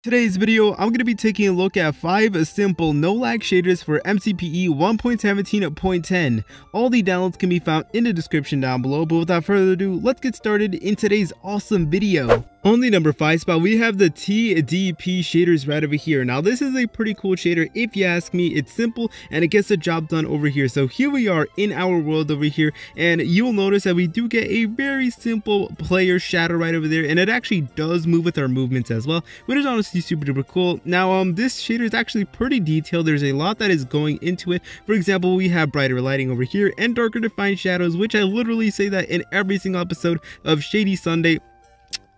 Today's video, I'm going to be taking a look at 5 simple no-lag shaders for MCPE 1.17.10. All the downloads can be found in the description down below, but without further ado, let's get started in today's awesome video. On the number 5 spot, we have the TDPE Shaders right over here. Now, this is a pretty cool shader if you ask me. It's simple and it gets the job done over here. So here we are in our world over here, and you'll notice that we do get a very simple player shadow right over there, and it actually does move with our movements as well, which is honestly super duper cool. Now, this shader is actually pretty detailed. There's a lot that is going into it. For example, we have brighter lighting over here and darker defined shadows, which I literally say that in every single episode of Shady Sunday.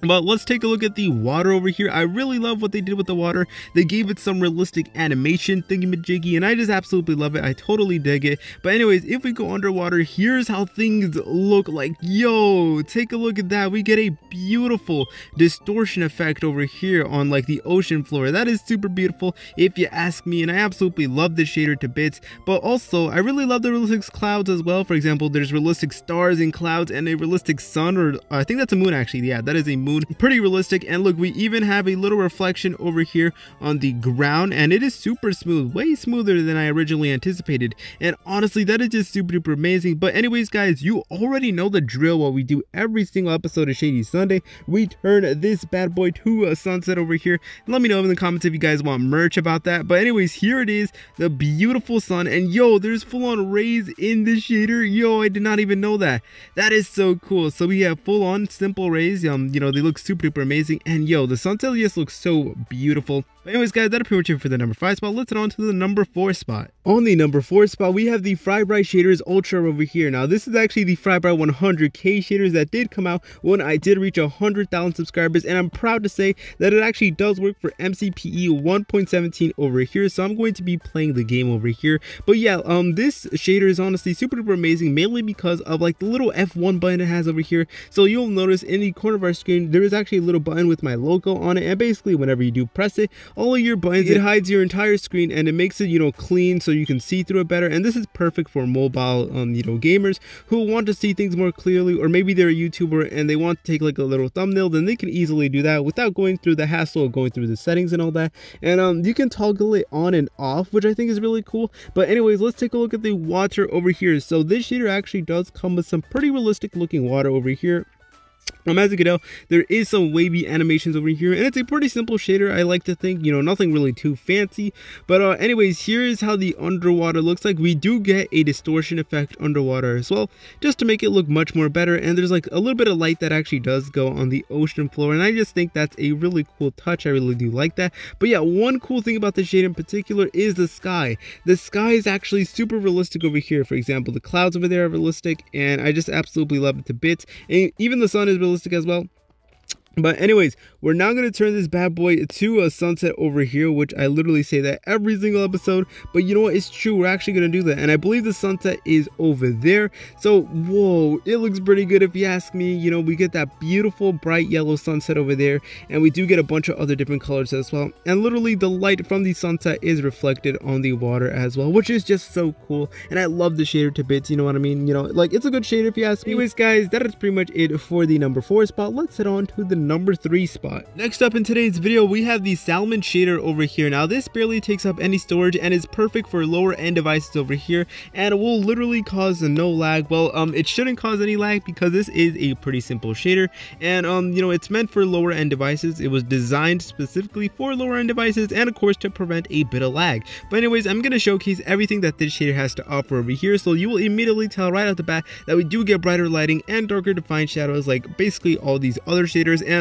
But let's take a look at the water over here. I really love what they did with the water. They gave it some realistic animation thingy-majiggy, and I just absolutely love it. I totally dig it. But anyways, if we go underwater, here's how things look like. Yo, take a look at that. We get a beautiful distortion effect over here on like the ocean floor. That is super beautiful if you ask me, and I absolutely love this shader to bits. But also, I really love the realistic clouds as well. For example, there's realistic stars in clouds and a realistic sun, or I think that's a moon actually. Yeah, that is a moon. Pretty realistic. And look, we even have a little reflection over here on the ground, and it is super smooth, way smoother than I originally anticipated. And honestly, that is just super duper amazing. But anyways, guys, you already know the drill. What we do every single episode of Shady Sunday, we turn this bad boy to a sunset over here. Let me know in the comments if you guys want merch about that. But anyways, here it is, the beautiful sun. And yo, there's full-on rays in this shader. Yo, I did not even know that. That is so cool. So we have full-on simple rays. You know, they look super duper amazing, and yo, the sunset just looks so beautiful. But anyways, guys, that's pretty much it for the number 5 spot. Let's head on to the number 4 spot. On the number 4 spot, we have the FryBry Shaders Ultra over here. Now, this is actually the FryBry100k Shaders that did come out when I did reach 100,000 subscribers, and I'm proud to say that it actually does work for MCPE 1.17 over here. So I'm going to be playing the game over here. But yeah, this shader is honestly super duper amazing, mainly because of like the little F1 button it has over here. So you'll notice in the corner of our screen, there is actually a little button with my logo on it, and basically whenever you do press it, all of your buttons, it hides your entire screen, and it makes it, you know, clean so you can see through it better. And this is perfect for mobile you know, gamers who want to see things more clearly, or maybe they're a YouTuber and they want to take like a little thumbnail. Then they can easily do that without going through the hassle of going through the settings and all that. And you can toggle it on and off, which I think is really cool. But anyways, let's take a look at the water over here. So this shader actually does come with some pretty realistic looking water over here. As you can tell, there is some wavy animations over here, and it's a pretty simple shader, I like to think. You know, nothing really too fancy. But anyways, here is how the underwater looks like. We do get a distortion effect underwater as well, just to make it look much more better. And there's like a little bit of light that actually does go on the ocean floor, and I just think that's a really cool touch. I really do like that. But yeah, one cool thing about this shader in particular is the sky. The sky is actually super realistic over here. For example, the clouds over there are realistic, and I just absolutely love it to bits. And even the sun is realistic as well. But anyways, we're now going to turn this bad boy to a sunset over here, which I literally say that every single episode. But you know what? It's true. We're actually going to do that. And I believe the sunset is over there. So, whoa, it looks pretty good if you ask me. You know, we get that beautiful bright yellow sunset over there. And we do get a bunch of other different colors as well. And literally the light from the sunset is reflected on the water as well, which is just so cool. And I love the shader to bits. You know what I mean? You know, like, it's a good shader if you ask me. Anyways, guys, that is pretty much it for the number 4 spot. Let's head on to the number 3 spot. Next up in today's video, we have the Salmon Shader over here. Now, this barely takes up any storage and is perfect for lower end devices over here, and it will literally cause no lag. Well, it shouldn't cause any lag because this is a pretty simple shader, and you know, it's meant for lower end devices. It was designed specifically for lower end devices, and of course to prevent a bit of lag. But anyways, I'm going to showcase everything that this shader has to offer over here, so you will immediately tell right off the bat that we do get brighter lighting and darker defined shadows like basically all these other shaders. And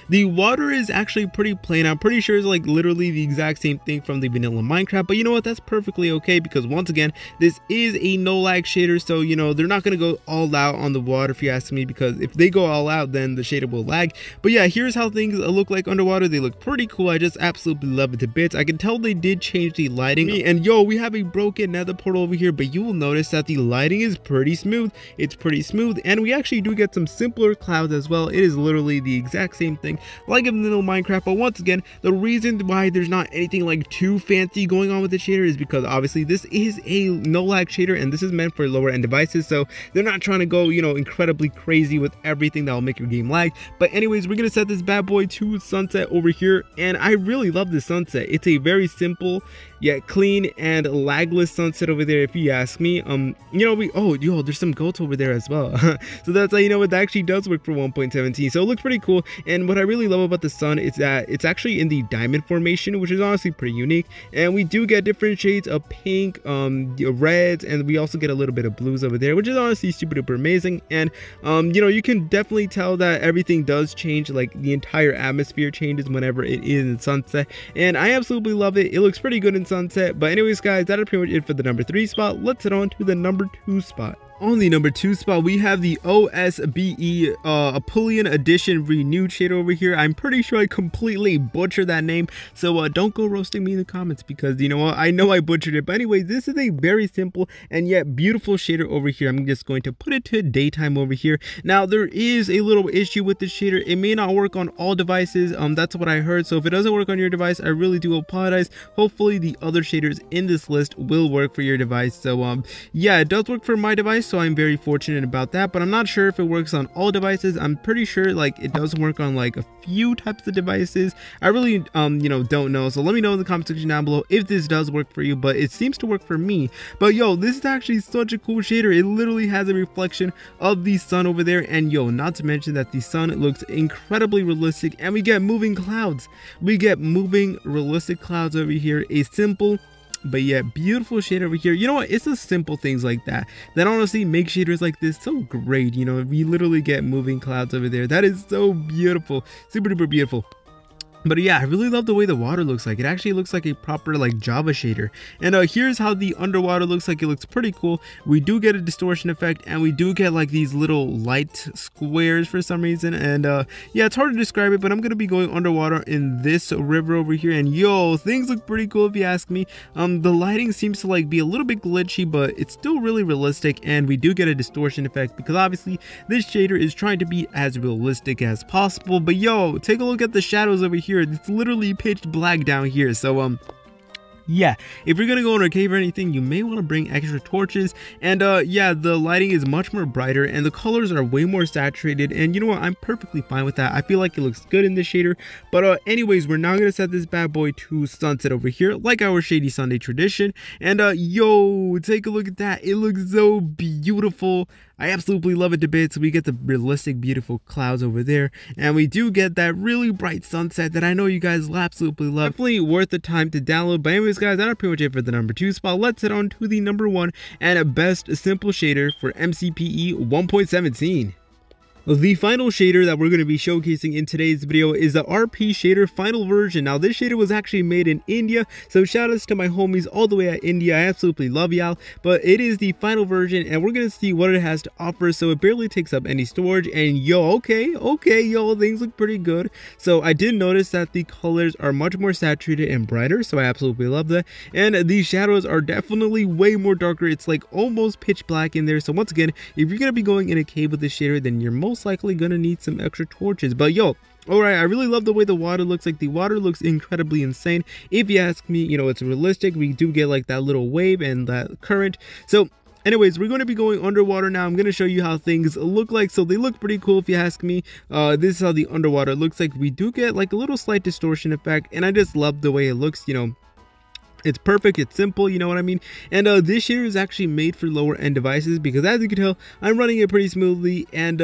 the water is actually pretty plain. I'm pretty sure it's like literally the exact same thing from the vanilla Minecraft, but you know what, that's perfectly okay, because once again, this is a no lag shader. So you know, they're not going to go all out on the water if you ask me, because if they go all out, then the shader will lag. But yeah, here's how things look like underwater. They look pretty cool. I just absolutely love it to bits. I can tell they did change the lighting, and yo, we have a broken nether portal over here, but you will notice that the lighting is pretty smooth. It's pretty smooth, and we actually do get some simpler clouds as well. It is literally the exact same same thing like in little Minecraft. But once again, the reason why there's not anything like too fancy going on with the shader is because obviously this is a no lag shader and this is meant for lower end devices, so they're not trying to go, you know, incredibly crazy with everything that will make your game lag. But anyways, we're gonna set this bad boy to sunset over here, and I really love this sunset. It's a very simple yet clean and lagless sunset over there, if you ask me. You know, there's some goats over there as well. So that's how you know it actually does work for 1.17. So it looks pretty cool. And what I really love about the sun is that it's actually in the diamond formation, which is honestly pretty unique. And we do get different shades of pink, reds, and we also get a little bit of blues over there, which is honestly super duper amazing. And you know, you can definitely tell that everything does change, like the entire atmosphere changes whenever it is in sunset, and I absolutely love it. It looks pretty good in sunset. But anyways guys, that is pretty much it for the number 3 spot. Let's head on to the number 2 spot. On the number 2 spot, we have the OSBE Apulian Edition Renewed shader over here. I'm pretty sure I completely butchered that name, so don't go roasting me in the comments, because you know what, I know I butchered it. But anyways, this is a very simple and yet beautiful shader over here. I'm just going to put it to daytime over here. Now there is a little issue with the shader. It may not work on all devices, that's what I heard. So if it doesn't work on your device, I really do apologize. Hopefully the other shaders in this list will work for your device. So yeah, it does work for my device, so I'm very fortunate about that. But I'm not sure if it works on all devices. I'm pretty sure like it does work on like a few types of devices. I really you know, don't know. So let me know in the comment section down below if this does work for you, but it seems to work for me. But yo, this is actually such a cool shader. It literally has a reflection of the sun over there, and yo, not to mention that the sun looks incredibly realistic, and we get moving clouds. We get moving realistic clouds over here. A simple but yet beautiful shade over here. You know what, it's the simple things like that honestly make shaders like this so great. You know, we literally get moving clouds over there. That is so beautiful, super duper beautiful. But yeah, I really love the way the water looks like. It actually looks like a proper like Java shader. And here's how the underwater looks like. It looks pretty cool. We do get a distortion effect, and we do get like these little light squares for some reason. And yeah, it's hard to describe it, but I'm gonna be going underwater in this river over here. And yo, things look pretty cool if you ask me. The lighting seems to like be a little bit glitchy, but it's still really realistic. And we do get a distortion effect because obviously this shader is trying to be as realistic as possible. But yo, take a look at the shadows over here. It's literally pitch black down here. So yeah, if you're gonna go in a cave or anything, you may want to bring extra torches. And yeah, the lighting is much more brighter and the colors are way more saturated, and you know what, I'm perfectly fine with that. I feel like it looks good in this shader. But anyways, we're now gonna set this bad boy to sunset over here, like our Shady Sunday tradition. And yo, take a look at that. It looks so beautiful. I absolutely love it to bits. We get the realistic beautiful clouds over there, and we do get that really bright sunset that I know you guys will absolutely love. Definitely worth the time to download. But anyways guys, that's pretty much it for the number 2 spot. Let's head on to the number 1 and best simple shader for MCPE 1.17. The final shader that we're going to be showcasing in today's video is the RP shader final version. Now this shader was actually made in India, so shout outs to my homies all the way at India. I absolutely love y'all. But it is the final version, and we're going to see what it has to offer. So it barely takes up any storage, and yo, okay, yo, things look pretty good. So I did notice that the colors are much more saturated and brighter, so I absolutely love that. And the shadows are definitely way more darker. It's like almost pitch black in there. So once again, if you're going to be going in a cave with this shader, then you're most likely gonna need some extra torches. But yo, alright, I really love the way the water looks like. The water looks incredibly insane. If you ask me, you know, it's realistic. We do get like that little wave and that current. So anyways, we're going to be going underwater now. I'm going to show you how things look like. So they look pretty cool if you ask me. This is how the underwater looks like. We do get like a little slight distortion effect, and I just love the way it looks. You know, it's perfect, it's simple, you know what I mean? And this shader is actually made for lower end devices, because as you can tell, I'm running it pretty smoothly. And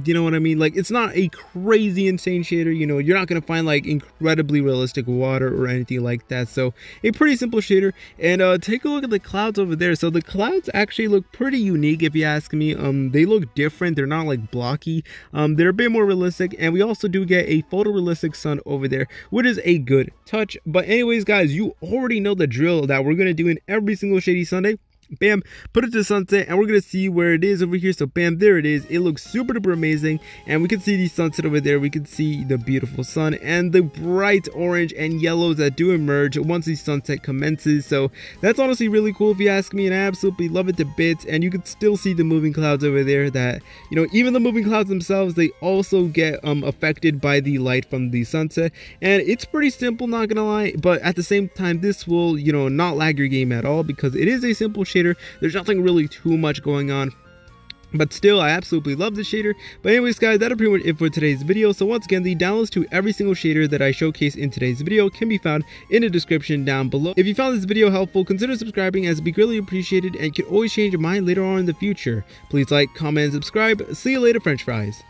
you know what I mean, like it's not a crazy insane shader. You know, you're not gonna find like incredibly realistic water or anything like that. So a pretty simple shader. And take a look at the clouds over there. So the clouds actually look pretty unique if you ask me. They look different. They're not like blocky. They're a bit more realistic, and we also do get a photorealistic sun over there, which is a good touch. But anyways guys, you already know the drill that we're gonna do in every single Shady Sunday. Bam, put it to sunset, and we're gonna see where it is over here. So bam, there it is. It looks super duper amazing, and we can see the sunset over there. We can see the beautiful sun and the bright orange and yellows that do emerge once the sunset commences. So that's honestly really cool if you ask me, and I absolutely love it to bits. And you can still see the moving clouds over there that, you know, even the moving clouds themselves, they also get affected by the light from the sunset. And it's pretty simple, not gonna lie, but at the same time, this will, you know, not lag your game at all because it is a simple shader. There's nothing really too much going on, but still, I absolutely love this shader. But anyways, guys, that'll pretty much it for today's video. So once again, the downloads to every single shader that I showcase in today's video can be found in the description down below. If you found this video helpful, consider subscribing, as it'd be greatly appreciated, and you can always change your mind later on in the future. Please like, comment, and subscribe. See you later, French fries.